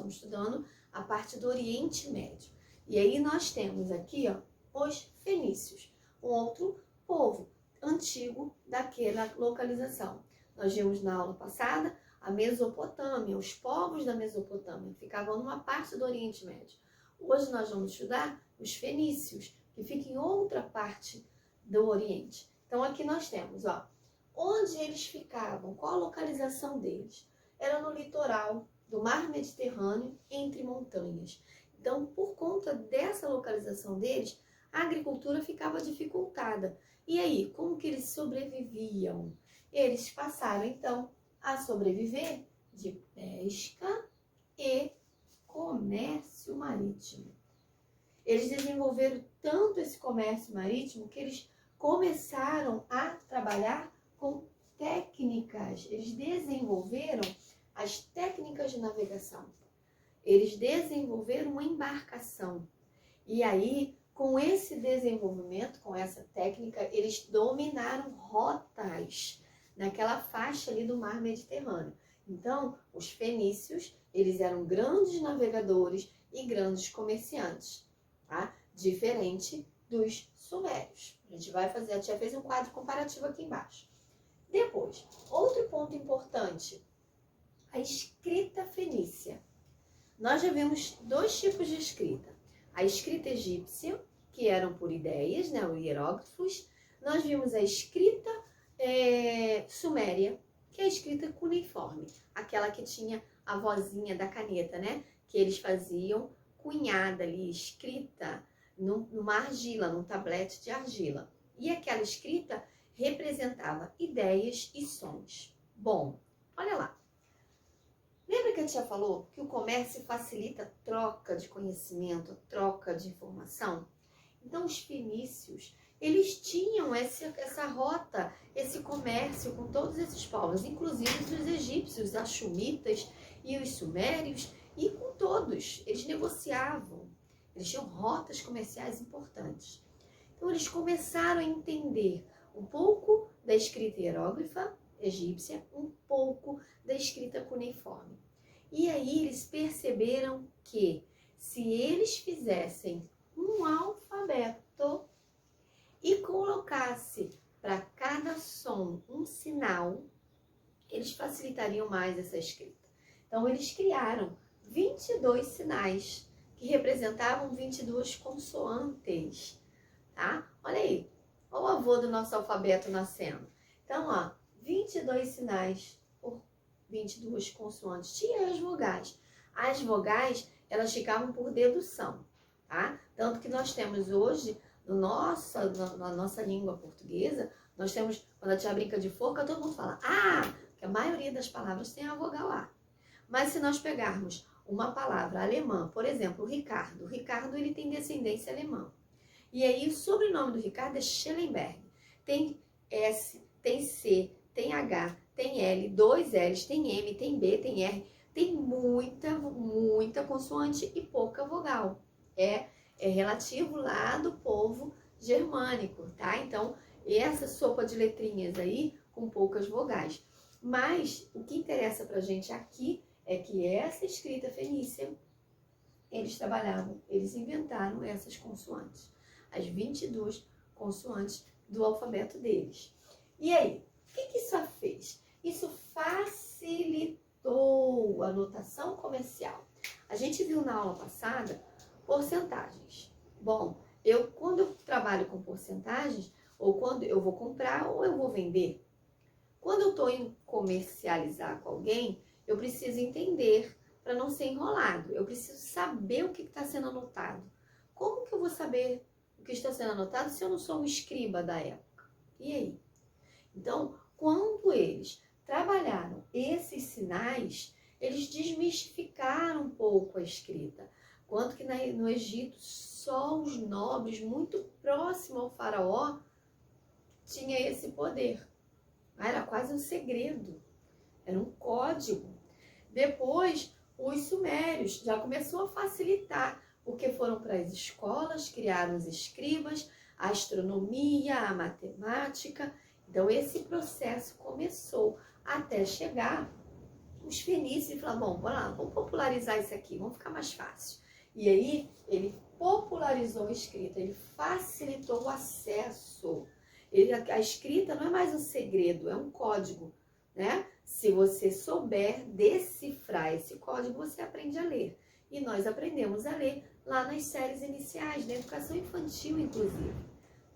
estamos estudando a parte do Oriente Médio. E aí nós temos aqui, ó, os fenícios, um outro povo antigo daquela localização. Nós vimos na aula passada a Mesopotâmia, os povos da Mesopotâmia ficavam numa parte do Oriente Médio. Hoje nós vamos estudar os fenícios, que ficam em outra parte do Oriente. Então aqui nós temos, ó, onde eles ficavam, qual a localização deles? Era no litoral do Mar Mediterrâneo, entre montanhas. Então, por conta dessa localização deles, a agricultura ficava dificultada. E aí, como que eles sobreviviam? Eles passaram, então, a sobreviver de pesca e comércio marítimo. Eles desenvolveram tanto esse comércio marítimo que eles começaram a trabalhar com técnicas. Eles desenvolveram as técnicas de navegação. Eles desenvolveram uma embarcação. E aí, com esse desenvolvimento, com essa técnica, eles dominaram rotas naquela faixa ali do Mar Mediterrâneo. Então, os fenícios, eles eram grandes navegadores e grandes comerciantes, tá? Diferente dos sumérios. A gente já fez um quadro comparativo aqui embaixo. Depois, outro ponto importante, a escrita fenícia. Nós já vimos dois tipos de escrita. A escrita egípcia, que eram por ideias, né, os hieróglifos. Nós vimos a escrita suméria, que é a escrita cuneiforme, aquela que tinha a vozinha da caneta, né, que eles faziam cunhada ali, escrita numa argila, num tablete de argila. E aquela escrita representava ideias e sons. Bom, olha lá. Lembra que a tia falou que o comércio facilita a troca de conhecimento, a troca de informação? Então, os fenícios, eles tinham essa rota, esse comércio com todos esses povos, inclusive os egípcios, os xumitas e os sumérios, e com todos. Eles negociavam, eles tinham rotas comerciais importantes. Então, eles começaram a entender um pouco da escrita hieróglifa egípcia, um pouco da escrita cuneiforme. E aí eles perceberam que se eles fizessem um alfabeto e colocasse para cada som um sinal, eles facilitariam mais essa escrita. Então eles criaram 22 sinais que representavam 22 consoantes, tá? Olha aí, olha o avô do nosso alfabeto nascendo. Então, ó, 22 sinais por 22 consoantes. Tinha as vogais. As vogais, elas ficavam por dedução, tá? Tanto que nós temos hoje, na nossa língua portuguesa, nós temos, quando a tia brinca de forca, todo mundo fala ah, que a maioria das palavras tem a vogal A. Mas se nós pegarmos uma palavra alemã, por exemplo, o Ricardo. O Ricardo, ele tem descendência alemã. E aí, o sobrenome do Ricardo é Schellenberg. Tem S, tem C, tem H, tem L, 2 L's, tem M, tem B, tem R. Tem muita consoante e pouca vogal. É relativo lá do povo germânico, tá? Então, essa sopa de letrinhas aí com poucas vogais. Mas o que interessa pra gente aqui é que essa escrita fenícia, eles trabalhavam, eles inventaram essas consoantes, as 22 consoantes do alfabeto deles. E aí, o que isso fez? Isso facilitou a notação comercial. A gente viu na aula passada porcentagens. Bom, quando eu trabalho com porcentagens, ou quando eu vou comprar ou eu vou vender, quando eu estou indo comercializar com alguém, eu preciso entender para não ser enrolado. Eu preciso saber o que está sendo anotado. Como que eu vou saber o que está sendo anotado se eu não sou um escriba da época? E aí? Então, quando eles trabalharam esses sinais, eles desmistificaram um pouco a escrita. Quanto que no Egito, só os nobres, muito próximos ao faraó, tinha esse poder. Era quase um segredo. Era um código. Depois, os sumérios já começou a facilitar, porque foram para as escolas, criaram os escribas, a astronomia, a matemática. Então, esse processo começou até chegar os fenícios falaram, bom, bora lá, vamos popularizar isso aqui, vamos ficar mais fácil. E aí, ele popularizou a escrita, ele facilitou o acesso. A escrita não é mais um segredo, é um código, né? Se você souber decifrar esse código, você aprende a ler. E nós aprendemos a ler lá nas séries iniciais, da educação infantil, inclusive.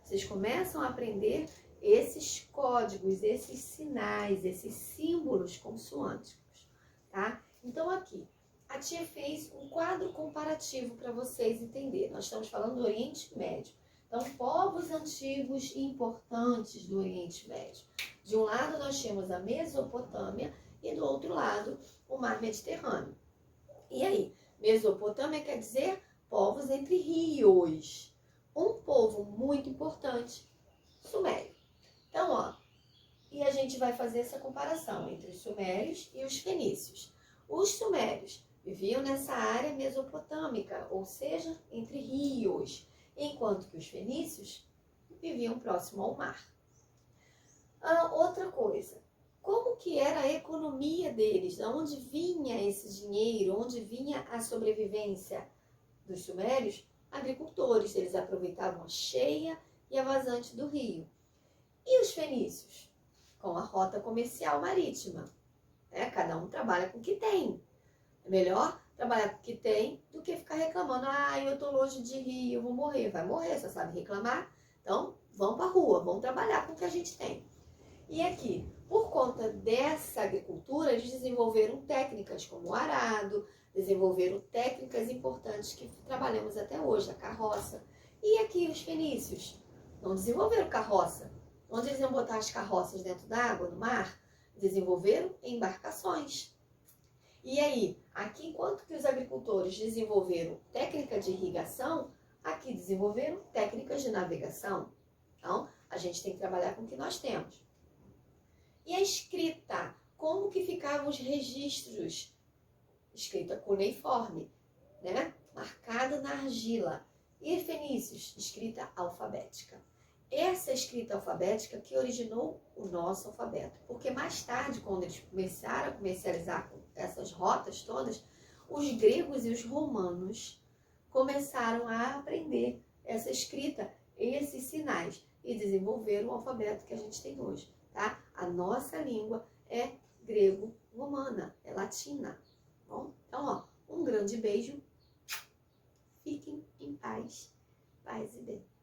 Vocês começam a aprender esses códigos, esses sinais, esses símbolos consoânticos, tá? Então, aqui, a tia fez um quadro comparativo para vocês entenderem. Nós estamos falando do Oriente Médio. Então, povos antigos e importantes do Oriente Médio. De um lado, nós temos a Mesopotâmia e do outro lado, o Mar Mediterrâneo. E aí, Mesopotâmia quer dizer povos entre rios. Um povo muito importante, Sumério. Então, ó, e a gente vai fazer essa comparação entre os sumérios e os fenícios. Os sumérios viviam nessa área mesopotâmica, ou seja, entre rios, enquanto que os fenícios viviam próximo ao mar. Outra coisa, como que era a economia deles? De onde vinha esse dinheiro? Onde vinha a sobrevivência dos sumérios? Agricultores, eles aproveitavam a cheia e a vazante do rio. E os fenícios? Com a rota comercial marítima. Cada um trabalha com o que tem. É melhor trabalhar com o que tem do que ficar reclamando. Eu tô longe de rio, eu vou morrer. Vai morrer, só sabe reclamar. Então, vamos pra rua, vamos trabalhar com o que a gente tem. E aqui, por conta dessa agricultura, eles desenvolveram técnicas como o arado, desenvolveram técnicas importantes que trabalhamos até hoje, a carroça. E aqui os fenícios não desenvolveram carroça. Onde eles iam botar as carroças dentro d'água, no mar? Desenvolveram embarcações. E aí, aqui, enquanto que os agricultores desenvolveram técnica de irrigação, aqui desenvolveram técnicas de navegação. Então, a gente tem que trabalhar com o que nós temos. E a escrita? Como que ficavam os registros? Escrita cuneiforme, né? Marcada na argila. E fenícios? Escrita alfabética. Essa escrita alfabética que originou o nosso alfabeto. Porque mais tarde, quando eles começaram a comercializar essas rotas todas, os gregos e os romanos começaram a aprender essa escrita, esses sinais, e desenvolveram o alfabeto que a gente tem hoje, tá? A nossa língua é grego-romana, é latina. Bom, então, ó, um grande beijo. Fiquem em paz. Paz e bem.